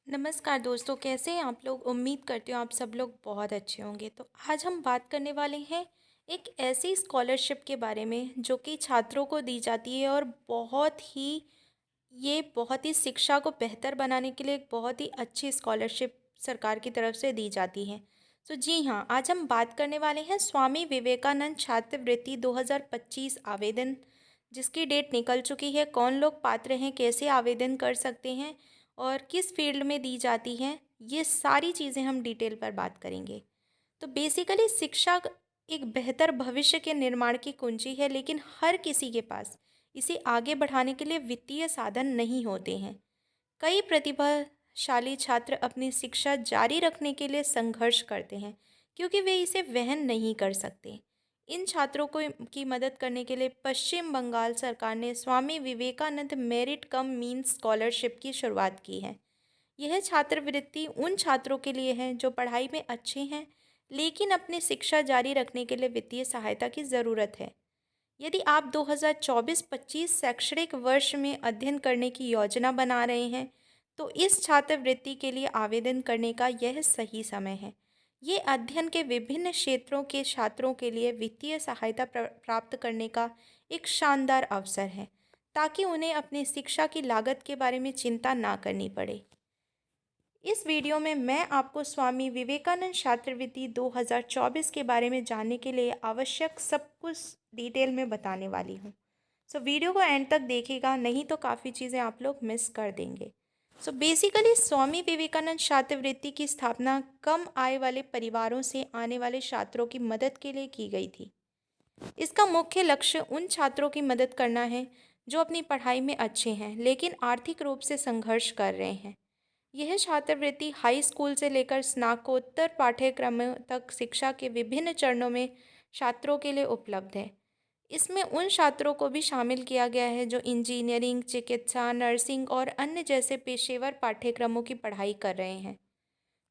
नमस्कार दोस्तों, कैसे हैं आप लोग। उम्मीद करती हूँ आप सब लोग बहुत अच्छे होंगे। तो आज हम बात करने वाले हैं एक ऐसी स्कॉलरशिप के बारे में जो कि छात्रों को दी जाती है और बहुत ही शिक्षा को बेहतर बनाने के लिए एक बहुत ही अच्छी स्कॉलरशिप सरकार की तरफ से दी जाती है। तो जी हाँ, आज हम बात करने वाले हैं स्वामी विवेकानंद छात्रवृत्ति 2025 आवेदन, जिसकी डेट निकल चुकी है। कौन लोग पात्र हैं, कैसे आवेदन कर सकते हैं और किस फील्ड में दी जाती हैं, ये सारी चीज़ें हम डिटेल पर बात करेंगे। तो बेसिकली शिक्षा एक बेहतर भविष्य के निर्माण की कुंजी है, लेकिन हर किसी के पास इसे आगे बढ़ाने के लिए वित्तीय साधन नहीं होते हैं। कई प्रतिभाशाली छात्र अपनी शिक्षा जारी रखने के लिए संघर्ष करते हैं क्योंकि वे इसे वहन नहीं कर सकते। इन छात्रों को की मदद करने के लिए पश्चिम बंगाल सरकार ने Swami Vivekananda merit come means scholarship की शुरुआत की है। यह छात्रवृत्ति उन छात्रों के लिए है जो पढ़ाई में अच्छे हैं लेकिन अपनी शिक्षा जारी रखने के लिए वित्तीय सहायता की ज़रूरत है। यदि आप 2024-25 शैक्षणिक वर्ष में अध्ययन करने की योजना बना रहे हैं, तो इस छात्रवृत्ति के लिए आवेदन करने का यह सही समय है। ये अध्ययन के विभिन्न क्षेत्रों के छात्रों के लिए वित्तीय सहायता प्राप्त करने का एक शानदार अवसर है, ताकि उन्हें अपनी शिक्षा की लागत के बारे में चिंता ना करनी पड़े। इस वीडियो में मैं आपको स्वामी विवेकानंद छात्रवृत्ति 2024 के बारे में जानने के लिए आवश्यक सब कुछ डिटेल में बताने वाली हूँ। सो वीडियो को एंड तक देखिएगा, नहीं तो काफ़ी चीज़ें आप लोग मिस कर देंगे। सो बेसिकली स्वामी विवेकानंद छात्रवृत्ति की स्थापना कम आय वाले परिवारों से आने वाले छात्रों की मदद के लिए की गई थी। इसका मुख्य लक्ष्य उन छात्रों की मदद करना है जो अपनी पढ़ाई में अच्छे हैं लेकिन आर्थिक रूप से संघर्ष कर रहे हैं। यह छात्रवृत्ति हाई स्कूल से लेकर स्नातकोत्तर पाठ्यक्रमों तक शिक्षा के विभिन्न चरणों में छात्रों के लिए उपलब्ध है। इसमें उन छात्रों को भी शामिल किया गया है जो इंजीनियरिंग, चिकित्सा, नर्सिंग और अन्य जैसे पेशेवर पाठ्यक्रमों की पढ़ाई कर रहे हैं।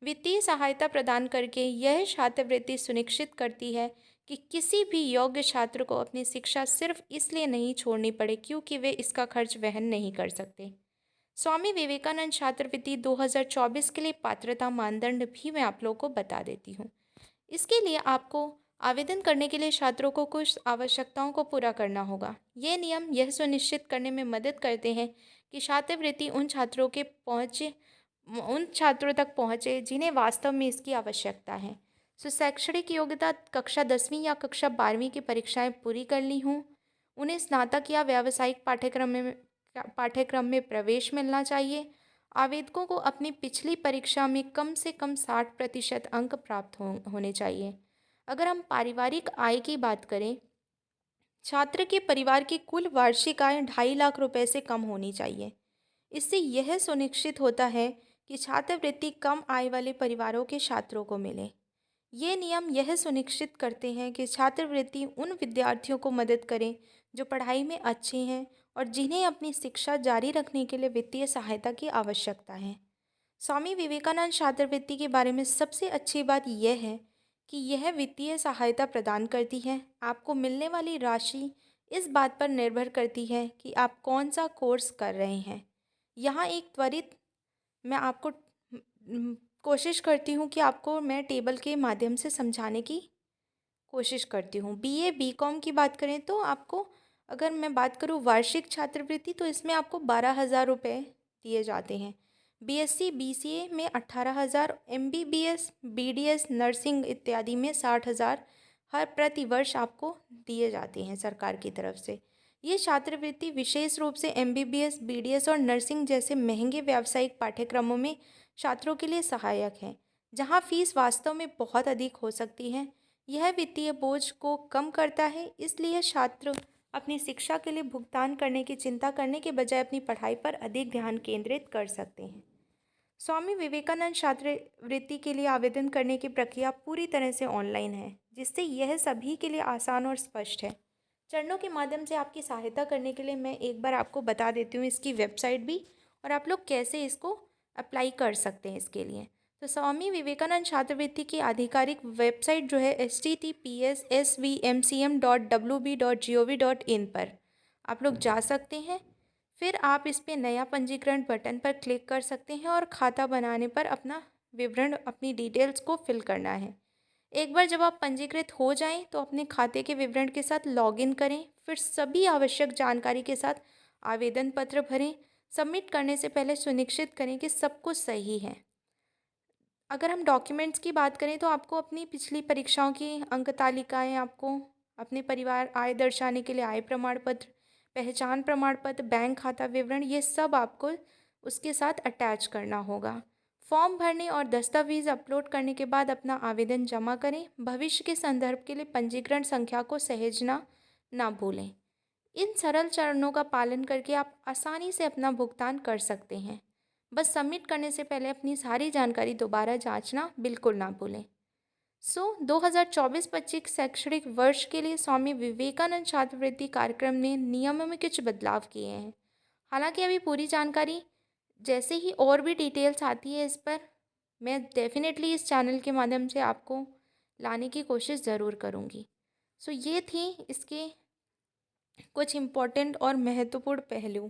वित्तीय सहायता प्रदान करके यह छात्रवृत्ति सुनिश्चित करती है कि किसी भी योग्य छात्र को अपनी शिक्षा सिर्फ इसलिए नहीं छोड़नी पड़े क्योंकि वे इसका खर्च वहन नहीं कर सकते। स्वामी विवेकानंद छात्रवृत्ति 2024 के लिए पात्रता मानदंड भी मैं आप लोगों को बता देती हूँ। इसके लिए आपको आवेदन करने के लिए छात्रों को कुछ आवश्यकताओं को पूरा करना होगा। ये नियम यह सुनिश्चित करने में मदद करते हैं कि छात्रवृत्ति उन छात्रों तक पहुँचे जिन्हें वास्तव में इसकी आवश्यकता है। शैक्षणिक योग्यता कक्षा 10वीं या कक्षा 12वीं की परीक्षाएं पूरी कर ली हों, उन्हें स्नातक या व्यावसायिक पाठ्यक्रम में प्रवेश मिलना चाहिए। आवेदकों को अपनी पिछली परीक्षा में कम से कम 60% अंक प्राप्त होने चाहिए। अगर हम पारिवारिक आय की बात करें, छात्र के परिवार की कुल वार्षिक आय 2.5 लाख रुपए से कम होनी चाहिए। इससे यह सुनिश्चित होता है कि छात्रवृत्ति कम आय वाले परिवारों के छात्रों को मिले। ये नियम यह सुनिश्चित करते हैं कि छात्रवृत्ति उन विद्यार्थियों को मदद करे जो पढ़ाई में अच्छे हैं और जिन्हें अपनी शिक्षा जारी रखने के लिए वित्तीय सहायता की आवश्यकता है। स्वामी विवेकानंद छात्रवृत्ति के बारे में सबसे अच्छी बात यह है कि यह वित्तीय सहायता प्रदान करती है। आपको मिलने वाली राशि इस बात पर निर्भर करती है कि आप कौन सा कोर्स कर रहे हैं। यहाँ एक त्वरित मैं आपको कोशिश करती हूँ कि आपको मैं टेबल के माध्यम से समझाने की कोशिश करती हूँ। बीए बीकॉम की बात करें तो आपको, अगर मैं बात करूँ वार्षिक छात्रवृत्ति, तो इसमें आपको 12,000 रुपये दिए जाते हैं। बीएससी बीसीए में 18,000, एमबीबीएस, बीडीएस, नर्सिंग इत्यादि में 60,000 हर प्रतिवर्ष आपको दिए जाते हैं सरकार की तरफ से। ये छात्रवृत्ति विशेष रूप से एमबीबीएस, बीडीएस और नर्सिंग जैसे महंगे व्यावसायिक पाठ्यक्रमों में छात्रों के लिए सहायक है, जहाँ फीस वास्तव में बहुत अधिक हो सकती है। यह वित्तीय बोझ को कम करता है, इसलिए छात्र अपनी शिक्षा के लिए भुगतान करने की चिंता करने के बजाय अपनी पढ़ाई पर अधिक ध्यान केंद्रित कर सकते हैं। स्वामी विवेकानंद छात्रवृत्ति के लिए आवेदन करने की प्रक्रिया पूरी तरह से ऑनलाइन है, जिससे यह सभी के लिए आसान और स्पष्ट है। चरणों के माध्यम से आपकी सहायता करने के लिए मैं एक बार आपको बता देती हूँ इसकी वेबसाइट भी, और आप लोग कैसे इसको अप्लाई कर सकते हैं इसके लिए। तो स्वामी विवेकानंद छात्रवृत्ति की आधिकारिक वेबसाइट जो है https://svmcm.wb.gov.in पर आप लोग जा सकते हैं। फिर आप इस पे नया पंजीकरण बटन पर क्लिक कर सकते हैं और खाता बनाने पर अपना विवरण, अपनी डिटेल्स को फिल करना है। एक बार जब आप पंजीकृत हो जाएं तो अपने खाते के विवरण के साथ लॉगिन करें, फिर सभी आवश्यक जानकारी के साथ आवेदन पत्र भरें। सबमिट करने से पहले सुनिश्चित करें कि सब कुछ सही है। अगर हम डॉक्यूमेंट्स की बात करें तो आपको अपनी पिछली परीक्षाओं की अंक तालिकाएँ, आपको अपने परिवार आय दर्शाने के लिए आय प्रमाण पत्र, पहचान प्रमाण पत्र, बैंक खाता विवरण, ये सब आपको उसके साथ अटैच करना होगा। फॉर्म भरने और दस्तावेज़ अपलोड करने के बाद अपना आवेदन जमा करें। भविष्य के संदर्भ के लिए पंजीकरण संख्या को सहेजना ना भूलें। इन सरल चरणों का पालन करके आप आसानी से अपना भुगतान कर सकते हैं। बस सबमिट करने से पहले अपनी सारी जानकारी दोबारा जांचना बिल्कुल ना भूलें। 2024-25 शैक्षणिक वर्ष के लिए स्वामी विवेकानंद छात्रवृत्ति कार्यक्रम ने नियमों में कुछ बदलाव किए हैं। हालांकि अभी पूरी जानकारी, जैसे ही और भी डिटेल्स आती है इस पर, मैं डेफिनेटली इस चैनल के माध्यम से आपको लाने की कोशिश ज़रूर करूँगी। ये थी इसके कुछ इम्पोर्टेंट और महत्वपूर्ण पहलू।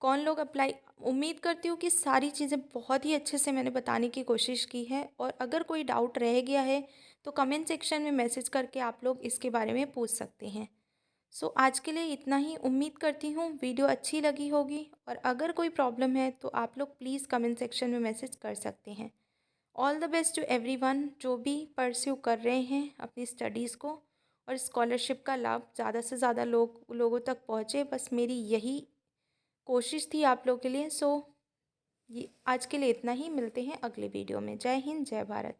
कौन लोग अप्लाई, उम्मीद करती हूँ कि सारी चीज़ें बहुत ही अच्छे से मैंने बताने की कोशिश की है, और अगर कोई डाउट रह गया है तो कमेंट सेक्शन में मैसेज करके आप लोग इसके बारे में पूछ सकते हैं। आज के लिए इतना ही। उम्मीद करती हूँ वीडियो अच्छी लगी होगी, और अगर कोई प्रॉब्लम है तो आप लोग प्लीज़ कमेंट सेक्शन में मैसेज कर सकते हैं। All the best to everyone जो भी परस्यू कर रहे हैं अपनी स्टडीज़ को, और स्कॉलरशिप का लाभ ज़्यादा से ज़्यादा लोगों तक पहुँचे, बस मेरी यही कोशिश थी आप लोगों के लिए। ये आज के लिए इतना ही। मिलते हैं अगले वीडियो में। जय हिंद, जय भारत।